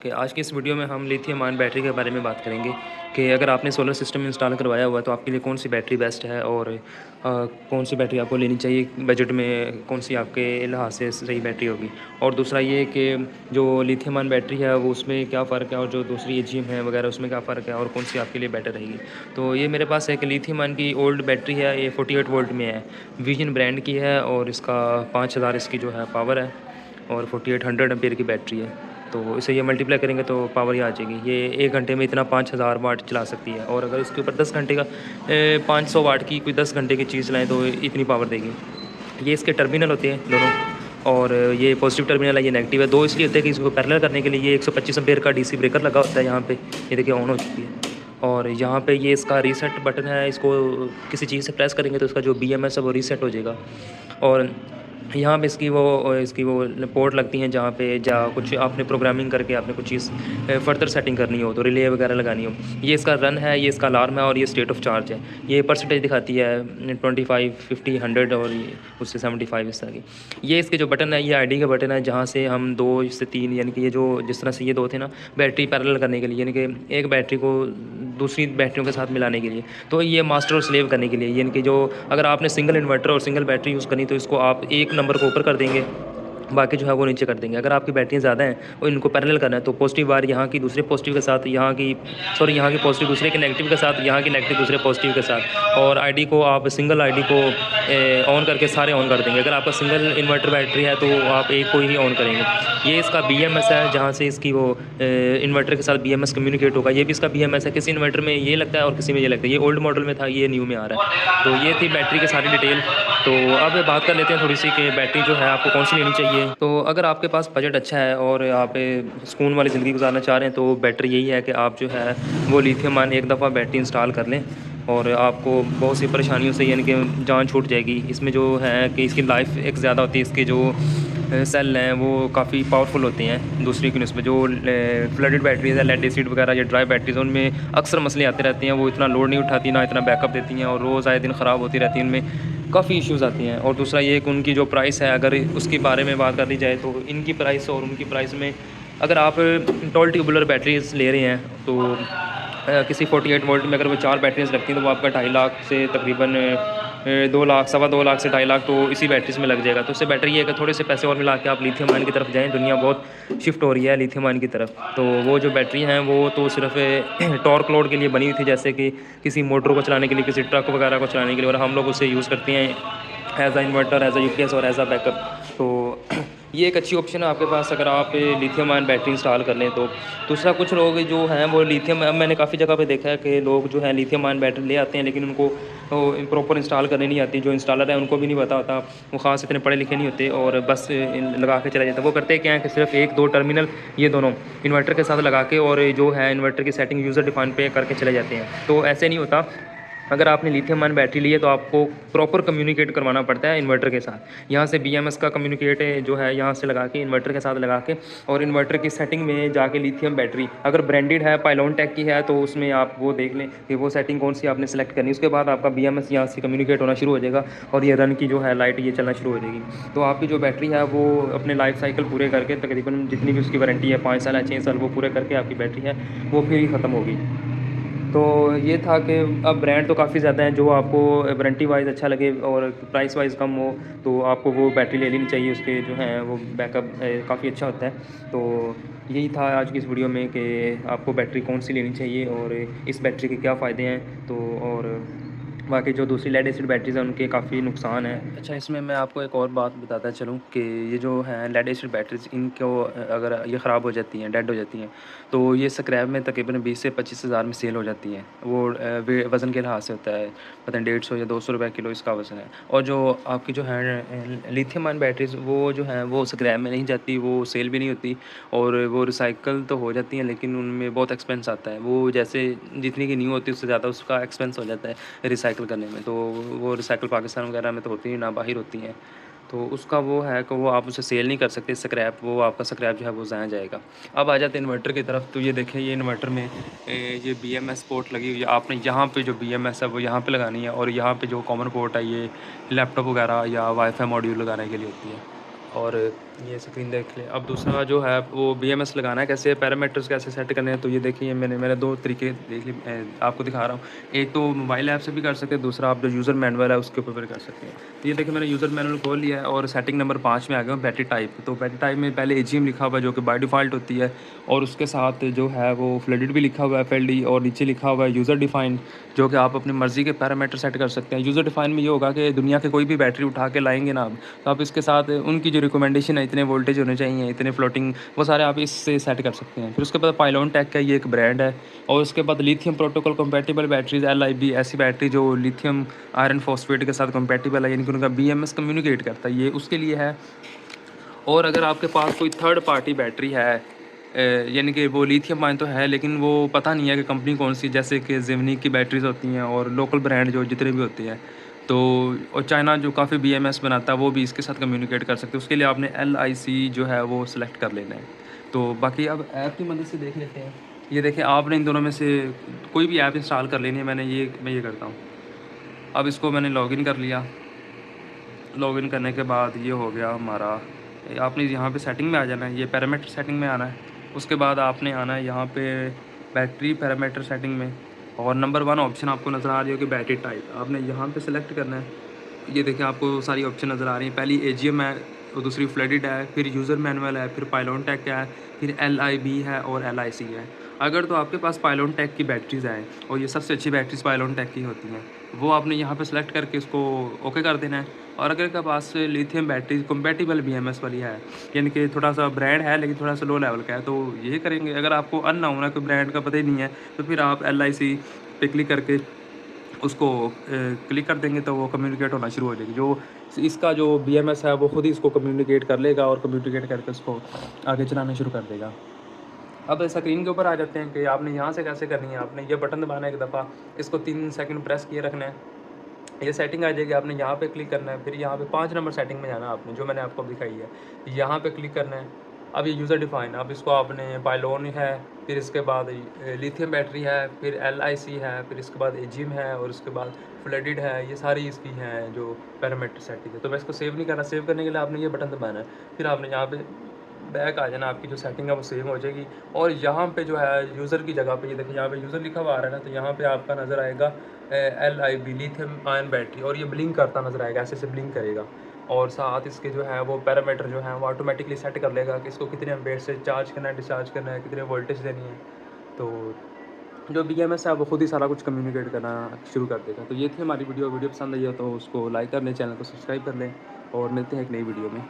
कि आज की इस वीडियो में हम लिथियम आयन बैटरी के बारे में बात करेंगे कि अगर आपने सोलर सिस्टम इंस्टॉल करवाया हुआ है तो आपके लिए कौन सी बैटरी बेस्ट है और कौन सी बैटरी आपको लेनी चाहिए, बजट में कौन सी आपके लिहाज से सही बैटरी होगी। और दूसरा ये कि जो लिथियम आयन बैटरी है वो उसमें क्या फ़र्क है और जो दूसरी एजीएम है वगैरह उसमें क्या फ़र्क है और कौन सी आपके लिए बेटर रहेगी। तो ये मेरे पास एक लिथियम आयन की ओल्ड बैटरी है, ये 48 वोल्ट में है, विजन ब्रांड की है और इसका 5000 इसकी जो है पावर है और 4800 एम्पेयर की बैटरी है। तो इसे ये मल्टीप्लाई करेंगे तो पावर ही आ जाएगी। ये 1 घंटे में इतना 5000 वाट चला सकती है और अगर इसके ऊपर 10 घंटे का 500 वाट की कोई 10 घंटे की चीज़ चलाएँ तो इतनी पावर देगी। ये इसके टर्मिनल होते हैं दोनों, और ये पॉजिटिव टर्मिनल है, ये नेगेटिव है। दो इसलिए होते हैं कि इसको पैरेलल करने के लिए ये 125 एम्पेयर का डीसी ब्रेकर लगा होता है यहाँ पे, ये देखिए ऑन हो चुकी है। और यहाँ पे ये इसका रीसेट बटन है, इसको किसी चीज़ से प्रेस करेंगे तो इसका जो बीएमएस है वो रीसेट हो जाएगा। और यहाँ पे इसकी वो पोर्ट लगती हैं जहाँ पे कुछ आपने प्रोग्रामिंग करके आपने कुछ चीज़ फर्दर सेटिंग करनी हो तो रिले वगैरह लगानी हो। ये इसका रन है, ये इसका अलार्म है और ये स्टेट ऑफ चार्ज है। ये परसेंटेज दिखाती है 25, 50, 100 और ये उससे 75 इस तरह की। ये इसके जो बटन है ये आईडी का बटन है, जहाँ से हम 2 से 3 यानी कि ये जो जिस तरह से ये 2 थे ना बैटरी पैरेलल करने के लिए, यानी कि एक बैटरी को दूसरी बैटरियों के साथ मिलाने के लिए, तो ये मास्टर और स्लेव करने के लिए, यानी कि जो अगर आपने सिंगल इन्वर्टर और सिंगल बैटरी यूज़ करनी तो इसको आप एक नंबर को ऊपर कर देंगे, बाकी जो है वो नीचे कर देंगे। अगर आपकी बैटरियाँ ज़्यादा हैं और इनको पैरेलल करना है तो पॉजिटिव वायर यहाँ की दूसरे पॉजिटिव के साथ, यहाँ की पॉजिटिव दूसरे के नेगेटिव के साथ, यहाँ की नेगेटिव दूसरे पॉजिटिव के साथ, और आईडी को आप सिंगल आईडी को ऑन करके सारे ऑन कर देंगे। अगर आपका सिंगल इन्वर्टर बैटरी है तो आप एक को ही ऑन करेंगे। ये इसका बीएमएस है, जहाँ से इसकी वो इन्वर्टर के साथ बीएमएस कम्युनिकेट होगा। ये भी इसका बीएमएस है, किसी इन्वर्टर में ये लगता है और किसी में ये लगता है। ये ओल्ड मॉडल में था, ये न्यू में आ रहा है। तो ये थी बैटरी की सारी डिटेल। तो अब बात कर लेते हैं थोड़ी सी कि बैटरी जो है आपको कौन सी लेनी चाहिए। तो अगर आपके पास बजट अच्छा है और आप सुकून वाली ज़िंदगी गुजारना चाह रहे हैं तो बेटर यही है कि आप जो है वो लिथियम आयन एक दफ़ा बैटरी इंस्टॉल कर लें और आपको बहुत सी परेशानियों से यानी कि जान छूट जाएगी। इसमें जो है कि इसकी लाइफ एक ज़्यादा होती है, इसके जो सेल हैं वो काफ़ी पावरफुल होते हैं दूसरी की नस्बत। जो फ्लडेड बैटरीज है, लेड एसिड वगैरह या ड्राई बैटरीज, उनमें अक्सर मसले आते रहते हैं। वो इतना लोड नहीं उठाती, ना इतना बैकअप देती हैं और रोज़ आए दिन ख़राब होती रहती हैं, उनमें काफ़ी इश्यूज़ आती हैं। और दूसरा ये कि उनकी जो प्राइस है, अगर उसके बारे में बात कर ली जाए तो इनकी प्राइस और उनकी प्राइस में, अगर आप टॉल ट्यूबुलर बैटरीज ले रहे हैं तो किसी 48 वोल्ट में अगर वो 4 बैटरीज लगती हैं तो वो आपका 2.5 लाख से तकरीबन 2 लाख, सवा 2 लाख से 2.5 लाख तो इसी बैटरीज में लग जाएगा। तो उससे बेटर ये है कि थोड़े से पैसे और मिला के आप लिथियम आयन की तरफ जाएँ। दुनिया बहुत शिफ्ट हो रही है लिथियम आयन की तरफ। तो वो जो बैटरी हैं वो तो सिर्फ टॉर्क लोड के लिए बनी हुई थी, जैसे कि किसी मोटर को चलाने के लिए, किसी ट्रक वगैरह को चलाने के लिए, और हम लोग उसे यूज़ करते हैं एज आ इन्वर्टर, एज आ यूपीएस और एज आ बैकअप। तो ये एक अच्छी ऑप्शन है आपके पास अगर आप लिथियम आयन बैटरी इंस्टॉल कर लें तो। दूसरा, कुछ लोग जो हैं वो लिथियम, मैंने काफ़ी जगह पे देखा है कि लोग जो है लिथियम आयन बैटरी ले आते हैं लेकिन उनको प्रॉपर इंस्टॉल करने नहीं आती। जो इंस्टॉलर है उनको भी नहीं पता होता, वो ख़ास इतने पढ़े लिखे नहीं होते और बस लगा के चले जाते हैं। वो करते क्या है कि सिर्फ 1-2 टर्मिनल ये दोनों इन्वर्टर के साथ लगा के और जो है इन्वर्टर की सेटिंग यूज़र डिफाइन पे करके चले जाते हैं। तो ऐसे नहीं होता। अगर आपने लिथियम आयन बैटरी ली है तो आपको प्रॉपर कम्युनिकेट करवाना पड़ता है इन्वर्टर के साथ। यहाँ से बीएमएस का कम्युनिकेट जो है यहाँ से लगा के इन्वर्टर के साथ लगा के, और इन्वर्टर की सेटिंग में जाके लिथियम बैटरी अगर ब्रांडेड है, पाइलॉन टेक की है, तो उसमें आप वो देख लें कि वो सेटिंग कौन सी आपने सेलेक्ट करनी है। उसके बाद आपका बीएमएस यहाँ से कम्युनिकेट होना शुरू हो जाएगा और ये रन की जो है लाइट ये चलना शुरू हो जाएगी। तो आपकी जो बैटरी है वो अपने लाइफ साइकिल पूरे करके, तकरीबन जितनी भी उसकी वारंटी है 5 साल या 6 साल, वो पूरे करके आपकी बैटरी है वो फिर ही ख़त्म होगी। तो ये था कि अब ब्रांड तो काफ़ी ज़्यादा हैं, जो आपको वारंटी वाइज अच्छा लगे और प्राइस वाइज कम हो तो आपको वो बैटरी ले लेनी चाहिए। उसके जो हैं वो बैकअप काफ़ी अच्छा होता है। तो यही था आज की इस वीडियो में कि आपको बैटरी कौन सी लेनी चाहिए और इस बैटरी के क्या फ़ायदे हैं। तो और बाकी जो दूसरी लेड एसिड बैटरीज हैं उनके काफ़ी नुकसान हैं। अच्छा, इसमें मैं आपको एक और बात बताता चलूँ कि ये जो हैं लेड एसिड बैटरीज, इनको अगर ये ख़राब हो जाती हैं, डेड हो जाती हैं, तो ये स्क्रैप में तकरीबन 20 से 25 हज़ार में सेल हो जाती हैं। वो वज़न के लिहाज से होता है, पता नहीं 150 या 200 रुपये किलो इसका वज़न है। और जो आपकी जो है लिथियम आयन बैटरीज, वो जो हैं वो स्क्रैप में नहीं जाती, वो सेल भी नहीं होती और वो रिसाइकल तो हो जाती हैं लेकिन उनमें बहुत एक्सपेंस आता है। वो जैसे जितनी की न्यू होती है उससे ज़्यादा उसका एक्सपेंस हो जाता है रिसाइकल करने में। तो वो रिसाइकल पाकिस्तान वगैरह में तो होती नहीं, ना बाहर होती हैं। तो उसका वो है कि वो आप उसे सेल नहीं कर सकते स्क्रैप, वो आपका स्क्रैप जो है वो ज़ाया जाएगा। अब आ जाते हैं इन्वर्टर की तरफ। तो ये देखें, ये इन्वर्टर में ये बीएमएस पोर्ट लगी हुई है। आपने यहाँ पे जो बीएमएस है वो यहाँ पे लगानी है और यहाँ पे जो कॉमन पोर्ट है ये लैपटॉप वगैरह या वाईफाई मॉड्यूल लगाने के लिए होती है। और ये स्क्रीन देख लें। अब दूसरा जो है वो बीएमएस लगाना है कैसे, पैरामीटर्स कैसे सेट करने हैं, तो ये देखिए मैंने 2 तरीके देख लिए, आपको दिखा रहा हूँ। एक तो मोबाइल ऐप से भी कर सकते हैं, दूसरा आप जो यूज़र मैनुअल है उसके ऊपर भी कर सकते हैं। तो ये देखिए मैंने यूज़र मैनुअल खोल लिया है और सेटिंग नंबर 5 में आ गया हूँ, बैटरी टाइप। तो बैटरी टाइप में पहले एजीएम लिखा हुआ है जो कि बाय डिफ़ॉल्ट होती है, और उसके साथ जो है वो फ्लडेड भी लिखा हुआ है एफएलडी, और नीचे लिखा हुआ है यूज़र डिफाइंड, जो कि आप अपनी मर्ज़ी के पैरामीटर सेट कर सकते हैं। यूज़र डिफाइंड में ये होगा कि दुनिया के कोई भी बैटरी उठा के लाएँगे ना आप, तो आप इसके साथ उनकी जो रिकमेंडेशन है, इतने वोल्टेज होने चाहिए, इतने फ्लोटिंग, वो सारे आप इससे सेट कर सकते हैं। फिर उसके बाद पाइलॉन टेक का ये एक ब्रांड है, और उसके बाद lithium protocol compatible batteries LIB, ऐसी बैटरी जो लिथियम आयरन फॉस्फेट के साथ कंपैटिबल है, यानी कि उनका बीएमएस कम्युनिकेट करता है, ये उसके लिए है। और अगर आपके पास कोई थर्ड पार्टी बैटरी है, यानी कि वो लिथियम आयन तो है लेकिन वो पता नहीं है कि कंपनी कौन सी, जैसे कि ज़िमनी की बैटरीज़ होती हैं और लोकल ब्रांड जो जितने भी होते हैं, तो और चाइना जो काफ़ी बीएमएस बनाता है वो भी इसके साथ कम्युनिकेट कर सकते हैं। उसके लिए आपने LIC जो है वो सिलेक्ट कर लेना है। तो बाकी अब ऐप की मदद से देख लेते हैं। ये देखिए आपने इन दोनों में से कोई भी ऐप इंस्टॉल कर लेनी है, मैं ये करता हूँ। अब इसको मैंने लॉगिन कर लिया। लॉगिन करने के बाद ये हो गया हमारा, आपने यहाँ पे सेटिंग में आ जाना है, ये पैरामीटर सेटिंग में आना है। उसके बाद आपने आना है यहाँ पे बैटरी पैरामीटर सेटिंग में, और नंबर 1 ऑप्शन आपको नज़र आ रही होगी बैटरी टाइप, आपने यहाँ पे सेलेक्ट करना है। ये देखिए आपको सारी ऑप्शन नज़र आ रही हैं, पहली एजीएम है, और दूसरी फ्लडेड है, फिर यूज़र मैनुअल है, फिर पाइलॉन टेक है, फिर LIB है और LIC है। अगर तो आपके पास पाइलॉन टेक की बैटरीज़ हैं, और ये सबसे अच्छी बैटरीज़ पाइलॉन टेक की होती हैं, वो आपने यहाँ पे सेलेक्ट करके इसको ओके कर देना है। और अगर आपके पास लिथियम बैटरी कंपैटिबल बीएमएस वाली है, यानी कि थोड़ा सा ब्रांड है लेकिन थोड़ा सा लो लेवल का है, तो ये करेंगे। अगर आपको अननोन है, कोई ब्रांड का पता ही नहीं है, तो फिर आप LIC पे क्लिक करके उसको क्लिक कर देंगे तो वो कम्युनिकेट होना शुरू हो जाएगी। जो इसका जो बीएमएस है वो खुद ही इसको कम्युनिकेट कर लेगा, और कम्युनिकेट करके उसको आगे चलाना शुरू कर देगा। अब स्क्रीन के ऊपर आ जाते हैं कि आपने यहाँ से कैसे करनी है। आपने ये बटन दबाना है एक दफ़ा, इसको 3 सेकंड प्रेस किए रखना है, ये सेटिंग आ जाएगी। आपने यहाँ पे क्लिक करना है, फिर यहाँ पे 5 नंबर सेटिंग में जाना है आपने, जो मैंने आपको दिखाई है, यहाँ पे क्लिक करना है। अब ये यूज़र डिफाइन, अब इसको आपने पाइलॉन है, फिर इसके बाद लिथियम बैटरी है, फिर LIC है, फिर इसके बाद एजिम है, और उसके बाद फ्लडेड है, ये सारी इसकी हैं जो पैरामीटर सेटिंग है। तो मैं इसको सेव नहीं कर रहा, सेव करने के लिए आपने ये बटन दबाना है, फिर आपने यहाँ पे बैक आ जाना, आपकी जो सेटिंग है वो सेव हो जाएगी। और यहाँ पे जो है यूज़र की जगह पे, ये देखिए यहाँ पे यूज़र लिखा हुआ आ रहा है ना, तो यहाँ पे आपका नज़र आएगा LIB लिथियम आयन बैटरी, और ये ब्लिंक करता नज़र आएगा, ऐसे ब्लिंक करेगा। और साथ इसके जो है वो पैरामीटर जो है वो ऑटोमेटिकली सेट कर लेगा कि इसको कितने एम्पेयर से चार्ज करना है, डिस्चार्ज करना है, कितने वोल्टेज देनी है। तो जो बीएमएस है वो खुद ही सारा कुछ कम्युनिकेट करना शुरू कर देगा। तो ये थी हमारी वीडियो पसंद आई हो तो उसको लाइक कर लें, चैनल को सब्सक्राइब कर लें, और मिलते हैं एक नई वीडियो में।